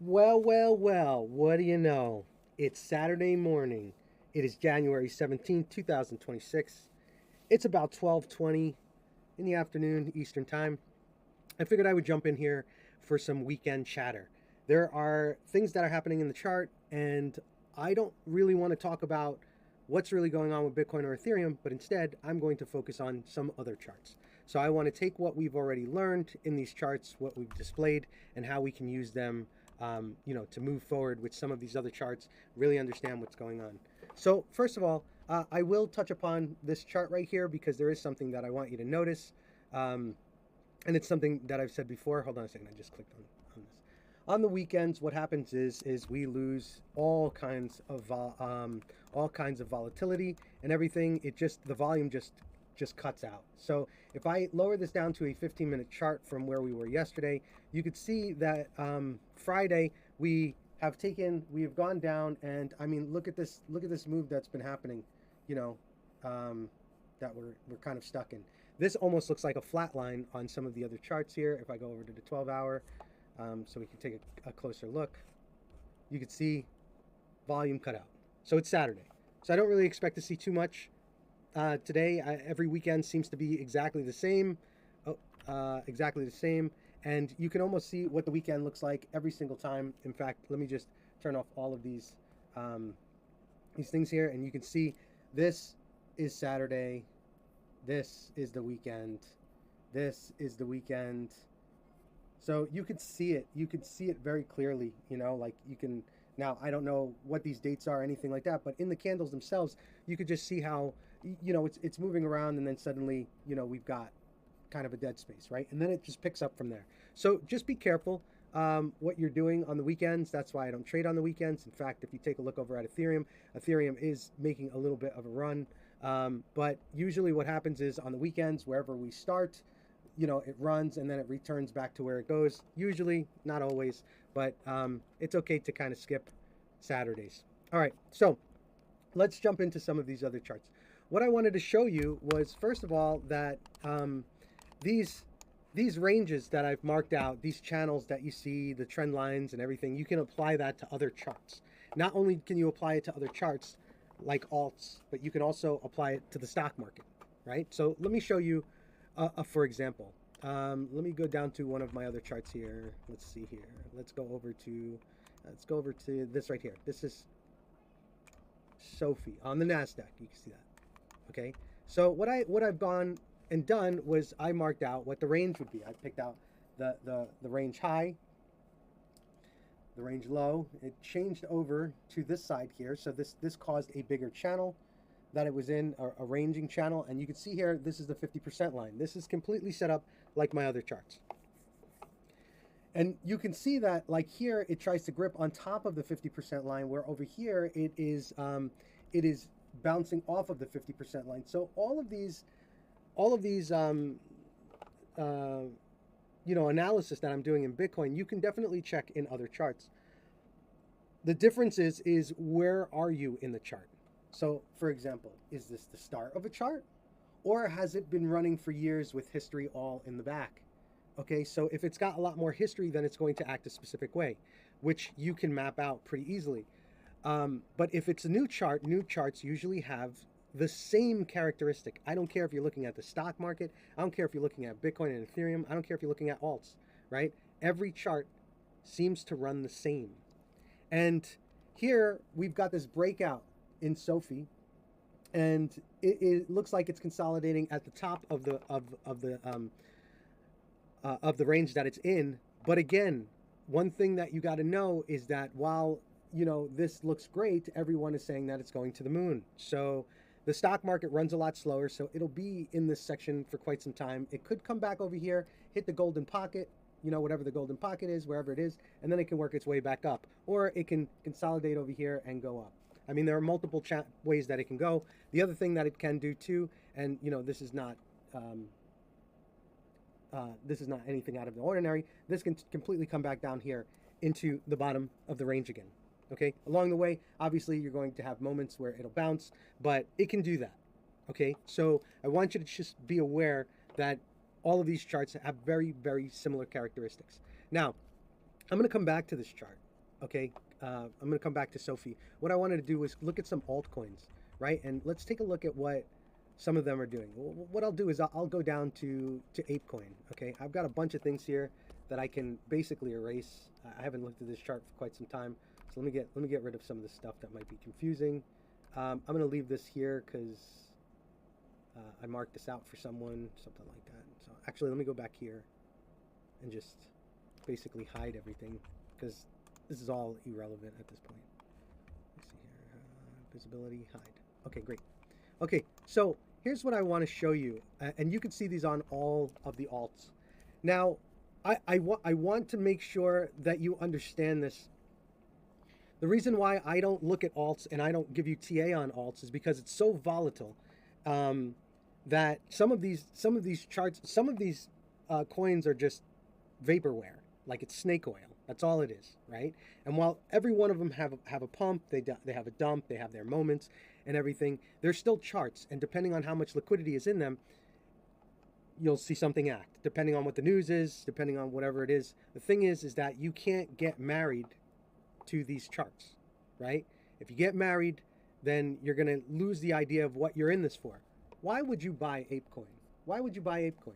Well, what do you know? It's Saturday morning. It is January 17th, 2026. It's about 12:20 in the afternoon Eastern Time. I figured I would jump in here for some weekend chatter. There are things that are happening in the chart, and I don't really want to talk about what's really going on with Bitcoin or Ethereum, but instead I'm going to focus on some other charts. So I want to take what we've already learned in these charts, what we've displayed, and how we can use them, to move forward with some of these other charts, really understand what's going on. So first of all, I will touch upon this chart right here because there is something that I want you to notice. And it's something that I've said before. Hold on a second, I just clicked on this. On the weekends, what happens is we lose all kinds of volatility and everything. The volume just cuts out. So if I lower this down to a 15-minute chart from where we were yesterday, you could see that Friday we have gone down, and I mean, look at this move that's been happening, that we're kind of stuck in. This almost looks like a flat line on some of the other charts here. If I go over to the 12-hour, so we can take a closer look, you can see volume cut out. So it's Saturday. So I don't really expect to see too much today. Every weekend seems to be exactly the same. Exactly the same. And you can almost see what the weekend looks like every single time. In fact, let me just turn off all of these things here, and you can see this is Saturday. This is the weekend. This is the weekend. So you could see it. You could see it very clearly, like you can. Now, I don't know what these dates are or anything like that, but in the candles themselves, you could just see how, it's moving around, and then suddenly, we've got kind of a dead space, right? And then it just picks up from there. So just be careful what you're doing on the weekends. That's why I don't trade on the weekends. In fact, if you take a look over at Ethereum is making a little bit of a run. But usually what happens is on the weekends, wherever we start, it runs and then it returns back to where it goes. Usually, not always, but it's okay to kind of skip Saturdays. All right, so let's jump into some of these other charts. What I wanted to show you was, first of all, that these ranges that I've marked out, these channels that you see, the trend lines and everything, you can apply that to other charts. Not only can you apply it to other charts like alts, but you can also apply it to the stock market, right? So let me show you, for example. Let me go down to one of my other charts here. Let's see here. Let's go over to this right here. This is Sophie on the NASDAQ. You can see that. Okay. So what I've gone and done was I marked out what the range would be. I picked out the range high, the range low. It changed over to this side here. So this caused a bigger channel that it was in, a ranging channel. And you can see here, this is the 50% line. This is completely set up like my other charts. And you can see that, like here, it tries to grip on top of the 50% line, where over here it is bouncing off of the 50% line. So all of these analysis that I'm doing in Bitcoin, you can definitely check in other charts. The difference is where are you in the chart? So, for example, is this the start of a chart, or has it been running for years with history all in the back? Okay, so if it's got a lot more history, then it's going to act a specific way, which you can map out pretty easily. But if it's a new chart, new charts usually have the same characteristic. I don't care if you're looking at the stock market. I don't care if you're looking at Bitcoin and Ethereum. I don't care if you're looking at alts, right? Every chart seems to run the same. And here we've got this breakout in Sophie, and it looks like it's consolidating at the top of the range that it's in. But again, one thing that you got to know is that while this looks great, everyone is saying that it's going to the moon. So the stock market runs a lot slower, so it'll be in this section for quite some time. It could come back over here, hit the golden pocket, whatever the golden pocket is, wherever it is, and then it can work its way back up. Or it can consolidate over here and go up. I mean, there are multiple ways that it can go. The other thing that it can do too, and this is not anything out of the ordinary. This can completely come back down here into the bottom of the range again. Okay, along the way, obviously you're going to have moments where it'll bounce, but it can do that. Okay, so I want you to just be aware that all of these charts have very, very similar characteristics. Now, I'm going to come back to this chart, Okay, I'm going to come back to Sophie. What I wanted to do was look at some altcoins, right? And let's take a look at what some of them are doing. What I'll do is I'll go down to ApeCoin. Okay, I've got a bunch of things here that I can basically erase. I haven't looked at this chart for quite some time, so let me get rid of some of the stuff that might be confusing. I'm going to leave this here because I marked this out for someone, something like that. So actually, let me go back here and just basically hide everything because this is all irrelevant at this point. Let's see here, visibility, hide. Okay, great. Okay, so here's what I want to show you, and you can see these on all of the alts. Now, I want to make sure that you understand this. The reason why I don't look at alts and I don't give you TA on alts is because it's so volatile that some of these charts, some of these coins are just vaporware, like it's snake oil. That's all it is, right? And while every one of them have a pump, they have a dump, they have their moments and everything, they're still charts. And depending on how much liquidity is in them, you'll see something act. Depending on what the news is, depending on whatever it is. The thing is that you can't get married to these charts, right? If you get married, then you're going to lose the idea of what you're in this for. Why would you buy ApeCoin? Why would you buy ApeCoin?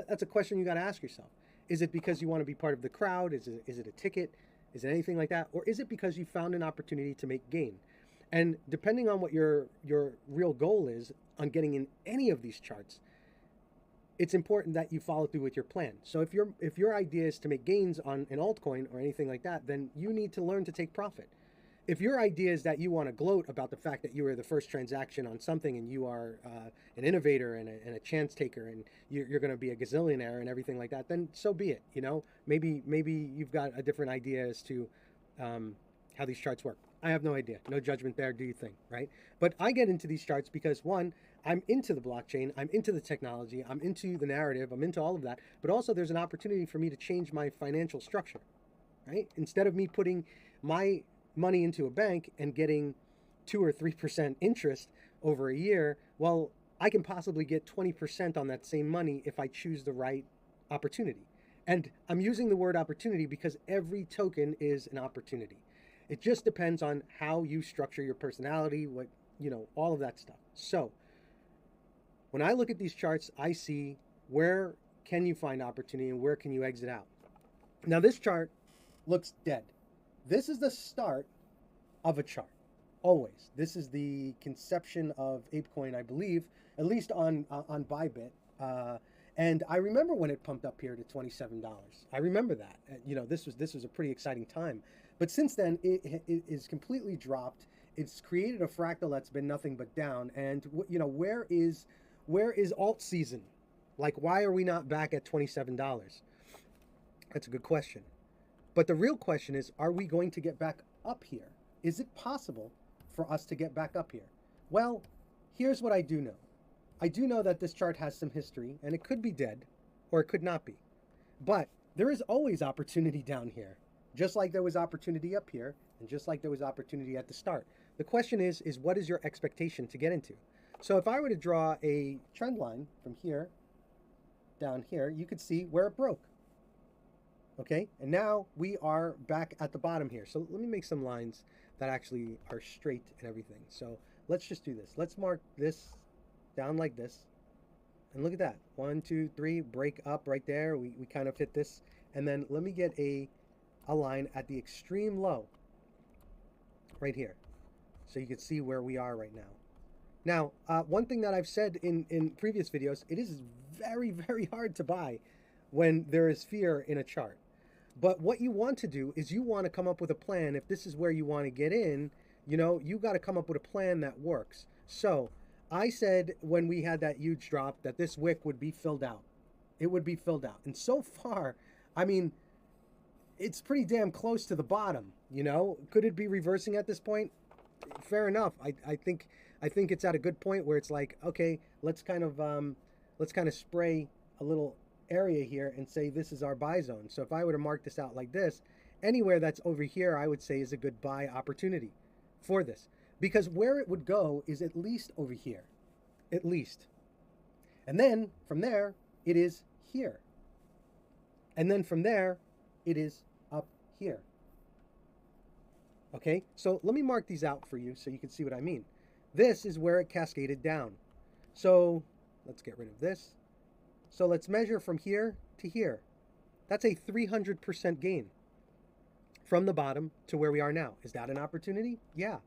That's a question you got to ask yourself. Is it because you want to be part of the crowd? Is it a ticket? Is it anything like that? Or is it because you found an opportunity to make gain? And depending on what your real goal is on getting in any of these charts, it's important that you follow through with your plan. So if your idea is to make gains on an altcoin or anything like that, then you need to learn to take profit. If your idea is that you want to gloat about the fact that you were the first transaction on something and you are an innovator and a chance taker and you're going to be a gazillionaire and everything like that, then so be it. You know, maybe you've got a different idea as to how these charts work. I have no idea. No judgment there. Do you think, right? But I get into these charts because, one, I'm into the blockchain, I'm into the technology, I'm into the narrative, I'm into all of that. But also there's an opportunity for me to change my financial structure, right? Instead of me putting my money into a bank and getting 2 or 3% interest over a year, well, I can possibly get 20% on that same money if I choose the right opportunity. And I'm using the word opportunity because every token is an opportunity. It just depends on how you structure your personality, what, you know, all of that stuff. So when I look at these charts, I see where can you find opportunity and where can you exit out. Now this chart looks dead. This is the start of a chart. Always. This is the conception of ApeCoin, I believe, at least on Bybit. And I remember when it pumped up here to $27. I remember that. You know, this was a pretty exciting time. But since then, it is completely dropped. It's created a fractal that's been nothing but down. And you know, where is alt season? Like, why are we not back at $27? That's a good question. But the real question is, are we going to get back up here? Is it possible for us to get back up here? Well, here's what I do know. I do know that this chart has some history, and it could be dead, or it could not be. But there is always opportunity down here, just like there was opportunity up here, and just like there was opportunity at the start. The question is what is your expectation to get into? So if I were to draw a trend line from here down here, you could see where it broke. Okay, and now we are back at the bottom here. So let me make some lines that actually are straight and everything. So let's just do this. Let's mark this down like this. And look at that. 1, 2, 3, break up right there. We kind of hit this. And then let me get a line at the extreme low right here. So you can see where we are right now. Now, one thing that I've said in previous videos, it is very, very hard to buy when there is fear in a chart. But what you want to do is you want to come up with a plan. If this is where you want to get in, you know, you got to come up with a plan that works. So I said when we had that huge drop that this wick would be filled out. It would be filled out. And so far, I mean, it's pretty damn close to the bottom, you know? Could it be reversing at this point? Fair enough. I think it's at a good point where it's like, okay, let's kind of spray a little area here and say this is our buy zone. So if I were to mark this out like this, anywhere that's over here, I would say is a good buy opportunity for this. Because where it would go is at least over here. At least. And then from there, it is here. And then from there, it is up here. Okay, so let me mark these out for you so you can see what I mean. This is where it cascaded down. So let's get rid of this. So let's measure from here to here. That's a 300% gain from the bottom to where we are now. Is that an opportunity? Yeah.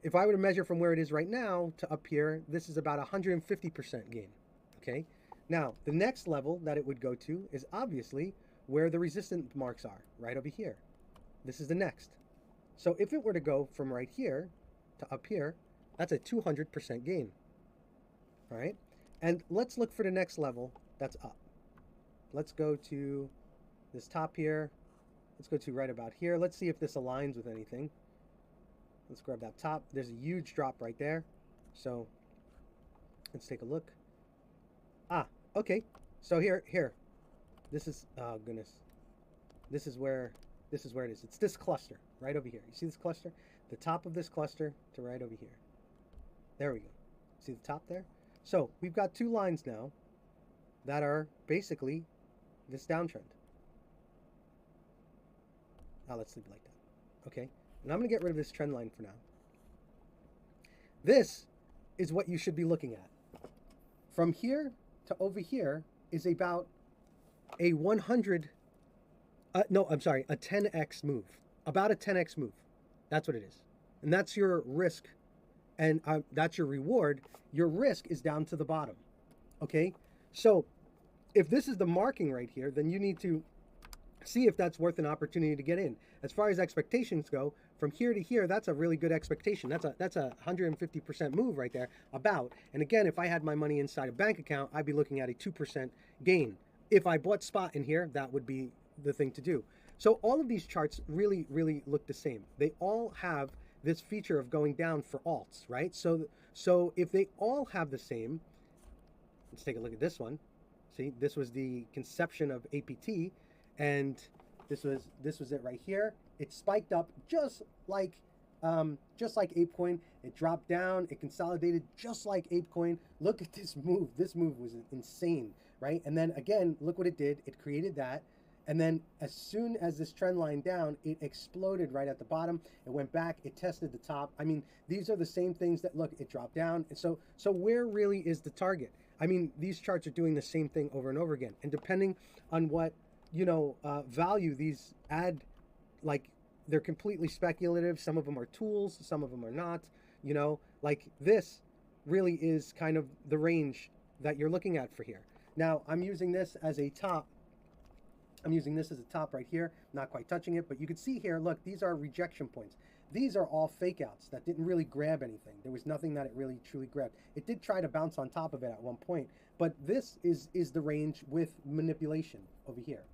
If I were to measure from where it is right now to up here, this is about 150% gain. Okay. Now, the next level that it would go to is obviously where the resistance marks are, right over here. This is the next. So if it were to go from right here to up here, that's a 200% gain. All right. And let's look for the next level that's up. Let's go to this top here. Let's go to right about here. Let's see if this aligns with anything. Let's grab that top. There's a huge drop right there. So let's take a look. Ah, okay. So here. This is, oh goodness. This is where it is. It's this cluster right over here. You see this cluster? The top of this cluster to right over here. There we go. See the top there? So we've got two lines now that are basically this downtrend. Now let's leave it like that. Okay. And I'm going to get rid of this trend line for now. This is what you should be looking at. From here to over here is about a 10x move. About a 10x move. That's what it is. And that's your risk. And that's your reward. Your risk is down to the bottom. Okay? So if this is the marking right here, then you need to see if that's worth an opportunity to get in. As far as expectations go, from here to here, that's a really good expectation. That's a 150% move right there, about. And again, if I had my money inside a bank account, I'd be looking at a 2% gain. If I bought spot in here, that would be the thing to do. So all of these charts really, really look the same. They all have this feature of going down for alts, right? So if they all have the same, let's take a look at this one. See, this was the conception of APT, and this was it right here. It spiked up just like ApeCoin. It dropped down. It consolidated just like ApeCoin. Look at this move. This move was insane, right? And then again, look what it did. It created that. And then as soon as this trend line down, it exploded right at the bottom. It went back. It tested the top. I mean, these are the same things that, look, it dropped down. And so where really is the target? I mean, these charts are doing the same thing over and over again. And depending on what, value these add, like, they're completely speculative. Some of them are tools. Some of them are not. Like this really is kind of the range that you're looking at for here. Now, I'm using this as a top. I'm using this as a top right here, not quite touching it, but you can see here, look, these are rejection points. These are all fake outs that didn't really grab anything. There was nothing that it really truly grabbed. It did try to bounce on top of it at one point, but this is the range with manipulation over here,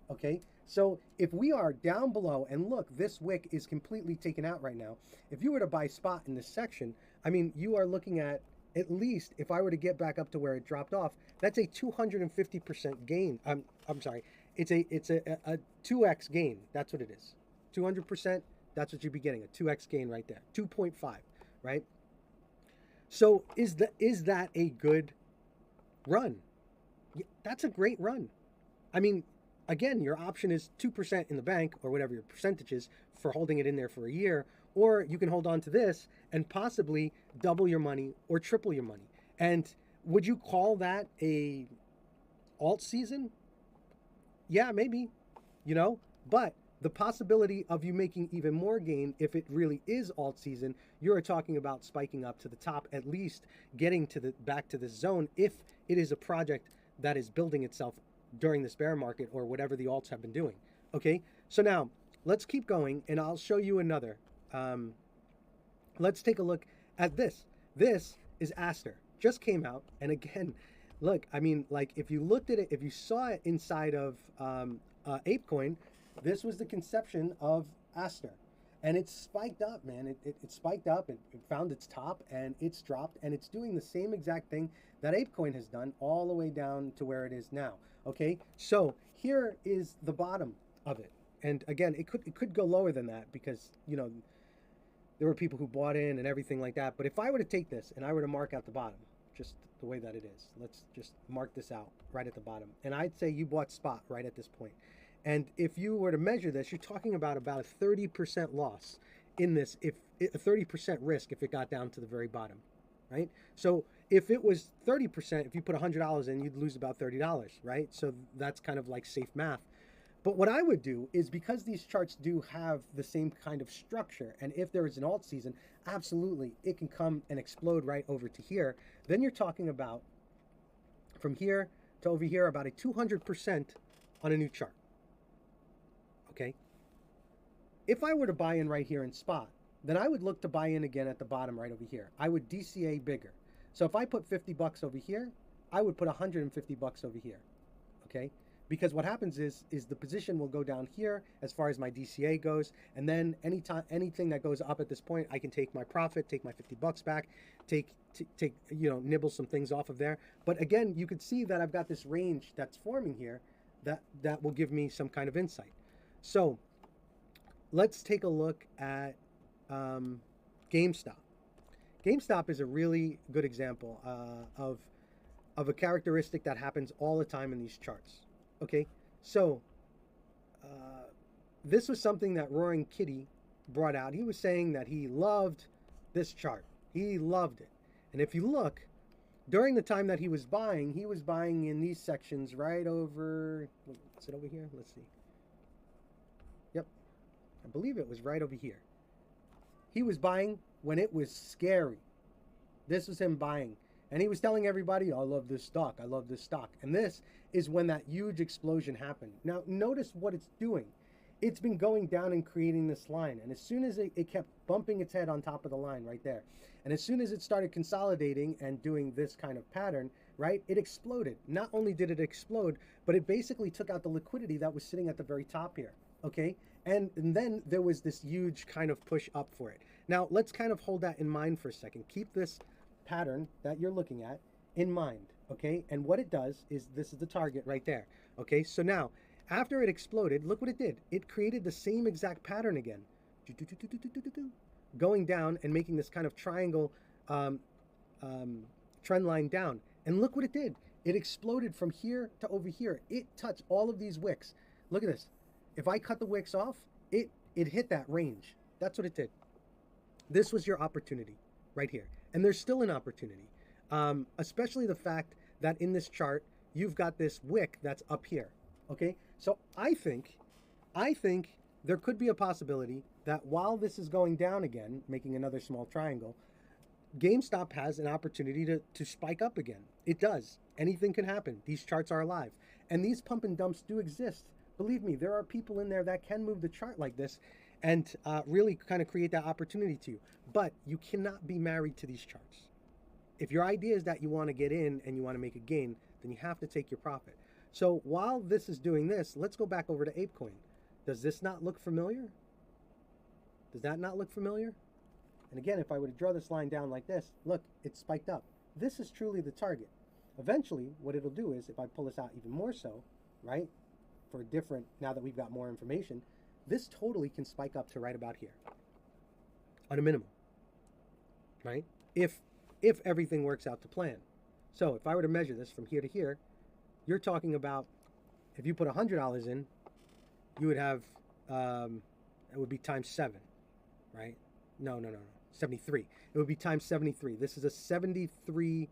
okay? So if we are down below, and look, this wick is completely taken out right now. If you were to buy spot in this section, I mean, you are looking at least, if I were to get back up to where it dropped off, that's a 250% gain. I'm sorry. It's a 2x gain. That's what it is. 200%, that's what you'd be getting, a 2x gain right there. 2.5, right? So is that a good run? Yeah, that's a great run. I mean, again, your option is 2% in the bank, or whatever your percentage is, for holding it in there for a year, or you can hold on to this and possibly double your money or triple your money. And would you call that a alt season? Yeah, maybe, but the possibility of you making even more gain if it really is alt season, you're talking about spiking up to the top, at least getting to back to this zone if it is a project that is building itself during this bear market or whatever the alts have been doing. Okay, so now let's keep going and I'll show you another. Let's take a look at this. This is Aster. Just came out, and again, look, I mean, like, if you looked at it, if you saw it inside of ApeCoin, this was the conception of Aster. And it spiked up, man. It spiked up, it found its top, and it's dropped, and it's doing the same exact thing that ApeCoin has done all the way down to where it is now. Okay, so here is the bottom of it. And again, it could go lower than that because, there were people who bought in and everything like that. But if I were to take this and I were to mark out the bottom, just the way that it is, let's just mark this out right at the bottom. And I'd say you bought spot right at this point. And if you were to measure this, you're talking about a 30% loss in this if a 30% risk if it got down to the very bottom, right? So if it was 30%, if you put $100 in, you'd lose about $30, right? So that's kind of like safe math. But what I would do is, because these charts do have the same kind of structure, and if there is an alt season, absolutely, it can come and explode right over to here. Then you're talking about, from here to over here, about a 200% on a new chart. Okay? If I were to buy in right here in spot, then I would look to buy in again at the bottom right over here. I would DCA bigger. So if I put 50 bucks over here, I would put 150 bucks over here. Okay? Because what happens is the position will go down here as far as my DCA goes, and then anything that goes up at this point, I can take my profit, take my 50 bucks back, take nibble some things off of there. But again, you could see that I've got this range that's forming here that will give me some kind of insight. So let's take a look at GameStop. GameStop is a really good example of a characteristic that happens all the time in these charts. Okay, so this was something that Roaring Kitty brought out. He was saying that he loved this chart. He loved it. And if you look, during the time that he was buying in these sections right over, is it over here? Let's see. Yep, I believe it was right over here. He was buying when it was scary. This was him buying. And he was telling everybody, I love this stock, I love this stock. And this is when that huge explosion happened. Now, notice what it's doing. It's been going down and creating this line. And as soon as it kept bumping its head on top of the line right there, and as soon as it started consolidating and doing this kind of pattern, right, it exploded. Not only did it explode, but it basically took out the liquidity that was sitting at the very top here, okay? And then there was this huge kind of push up for it. Now, let's kind of hold that in mind for a second. Keep this pattern that you're looking at in mind, okay? And what it does is, this is the target right there, okay? So now, after it exploded, look what it did. It created the same exact pattern again, going down and making this kind of triangle trend line down. And look what it did. It exploded from here to over here. It touched all of these wicks. Look at this. If I cut the wicks off, it hit that range. That's what it did. This was your opportunity right here. And there's still an opportunity, especially the fact that in this chart, you've got this wick that's up here, okay? So I think there could be a possibility that while this is going down again, making another small triangle, GameStop has an opportunity to spike up again. It does. Anything can happen. These charts are alive. And these pump and dumps do exist. Believe me, there are people in there that can move the chart like this and really kind of create that opportunity to you. But you cannot be married to these charts. If your idea is that you want to get in and you want to make a gain, then you have to take your profit. So while this is doing this, let's go back over to ApeCoin. Does this not look familiar? Does that not look familiar? And again, if I were to draw this line down like this, look, it's spiked up. This is truly the target. Eventually, what it'll do is, if I pull this out even more so, right, for a different, now that we've got more information, this totally can spike up to right about here on a minimum, right? If everything works out to plan. So if I were to measure this from here to here, you're talking about, if you put $100 in, you would have, it would be times 7, right? No, 73. It would be times 73. This is a 73x.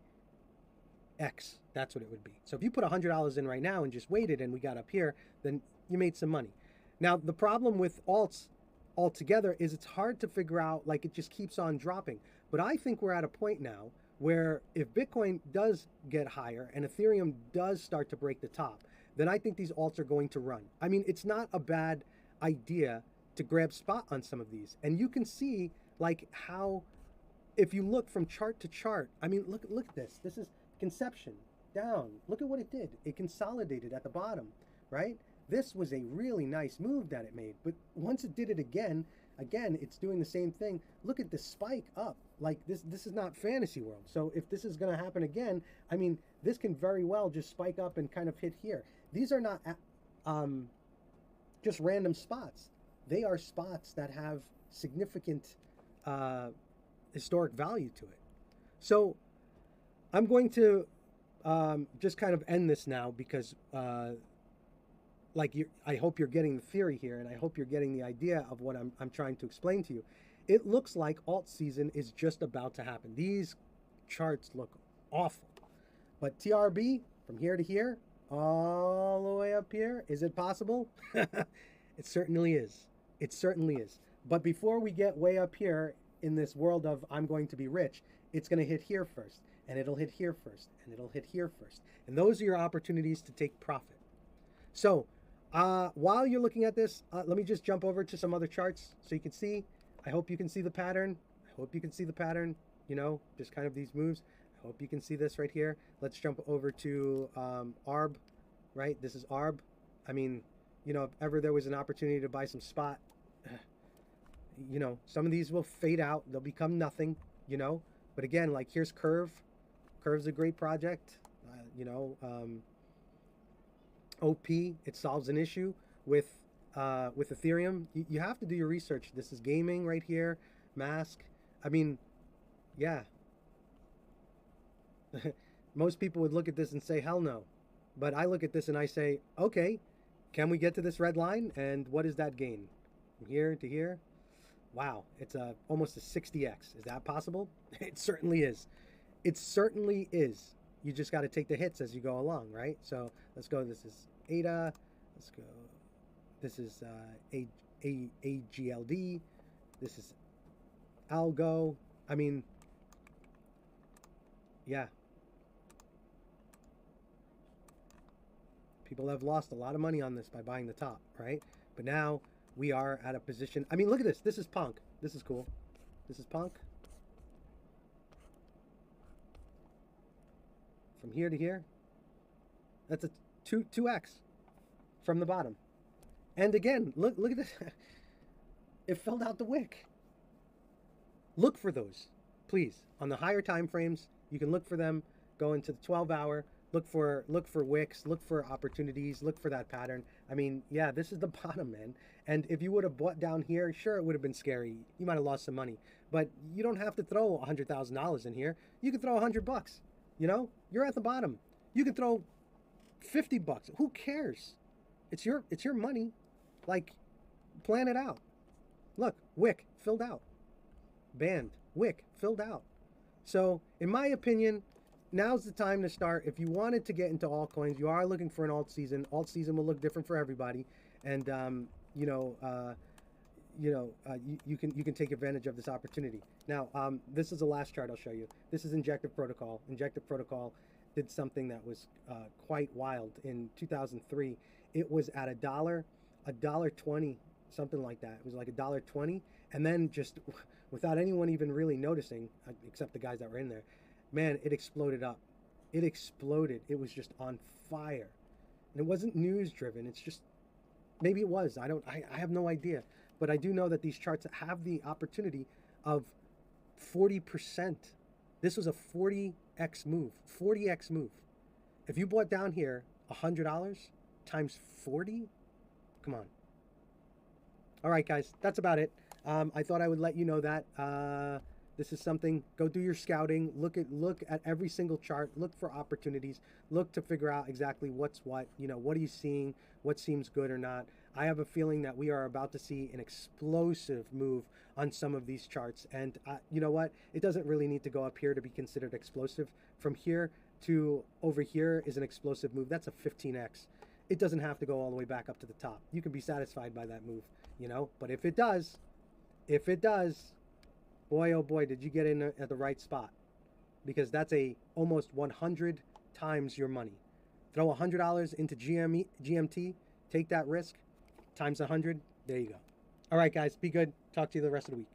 That's what it would be. So if you put $100 in right now and just waited and we got up here, then you made some money. Now, the problem with alts altogether is it's hard to figure out, like, it just keeps on dropping. But I think we're at a point now where if Bitcoin does get higher and Ethereum does start to break the top, then I think these alts are going to run. I mean, it's not a bad idea to grab spot on some of these. And you can see, like, how, if you look from chart to chart, I mean, look at this. This is conception down. Look at what it did. It consolidated at the bottom, right? This was a really nice move that it made. But once it did it again, it's doing the same thing. Look at the spike up. Like, this is not fantasy world. So if this is going to happen again, I mean, this can very well just spike up and kind of hit here. These are not just random spots. They are spots that have significant historic value to it. So I'm going to just kind of end this now because I hope you're getting the theory here, and I hope you're getting the idea of what I'm trying to explain to you. it looks like alt season is just about to happen. These charts look awful. But TRB, from here to here, all the way up here, is it possible? It certainly is. It certainly is. But before we get way up here in this world of I'm going to be rich, it's going to hit here first, and it'll hit here first, and it'll hit here first. And those are your opportunities to take profit. So while you're looking at this, let me just jump over to some other charts so you can see. I hope you can see the pattern. I hope you can see the pattern, you know, just kind of these moves. I hope you can see this right here. Let's jump over to ARB, right? This is ARB. I mean, you know, if ever there was an opportunity to buy some spot, you know, some of these will fade out. They'll become nothing, you know. But again, like here's Curve. Curve's a great project. You know, OP, it solves an issue with Ethereum. You have to do your research. This is gaming right here. Mask. I mean, yeah. Most people would look at this and say, hell no. But I look at this and I say, okay, can we get to this red line? And what is that gain? From here to here? Wow, it's almost a 60x. Is that possible? It certainly is. It certainly is. You just got to take the hits as you go along, right? So let's go. This is ADA. Let's go. This is AGLD. This is Algo. I mean, yeah. People have lost a lot of money on this by buying the top, right? But now we are at a position. I mean, look at this. This is punk. This is cool. This is punk. From here to here, that's a 2x from the bottom. And again, look at this. It filled out the wick. Look for those, please. On the higher time frames, you can look for them. Go into the 12-hour. Look for wicks. Look for opportunities. Look for that pattern. I mean, yeah, this is the bottom, man. And if you would have bought down here, sure, it would have been scary. You might have lost some money, but you don't have to throw $100,000 in here. You can throw $100. You know, you're at the bottom. You can throw $50. Who cares? It's your money. Like, plan it out. Look, wick filled out. Band, wick filled out. So, in my opinion, now's the time to start. If you wanted to get into altcoins, you are looking for an alt season. Alt season will look different for everybody, and you can take advantage of this opportunity. Now, this is the last chart I'll show you. This is Injective Protocol. Injective Protocol did something that was quite wild in 2003. It was at $1.20, something like that. It was like $1.20, and then just without anyone even really noticing, except the guys that were in there, man, it exploded up. It exploded. It was just on fire, and it wasn't news driven. It's just, maybe it was. I have no idea. But I do know that these charts have the opportunity of 40%. This was a 40x move. 40x move. If you bought down here $100 times 40, come on. All right, guys, that's about it. I thought I would let you know that. This is something. Go do your scouting. Look at every single chart. Look for opportunities. Look to figure out exactly what's what. You know, what are you seeing? What seems good or not? I have a feeling that we are about to see an explosive move on some of these charts. And you know what? It doesn't really need to go up here to be considered explosive. From here to over here is an explosive move. That's a 15x. It doesn't have to go all the way back up to the top. You can be satisfied by that move, you know? But if it does, boy, oh boy, did you get in at the right spot. Because that's almost 100 times your money. Throw $100 into GMT, take that risk, times 100, there you go. All right, guys, be good. Talk to you the rest of the week.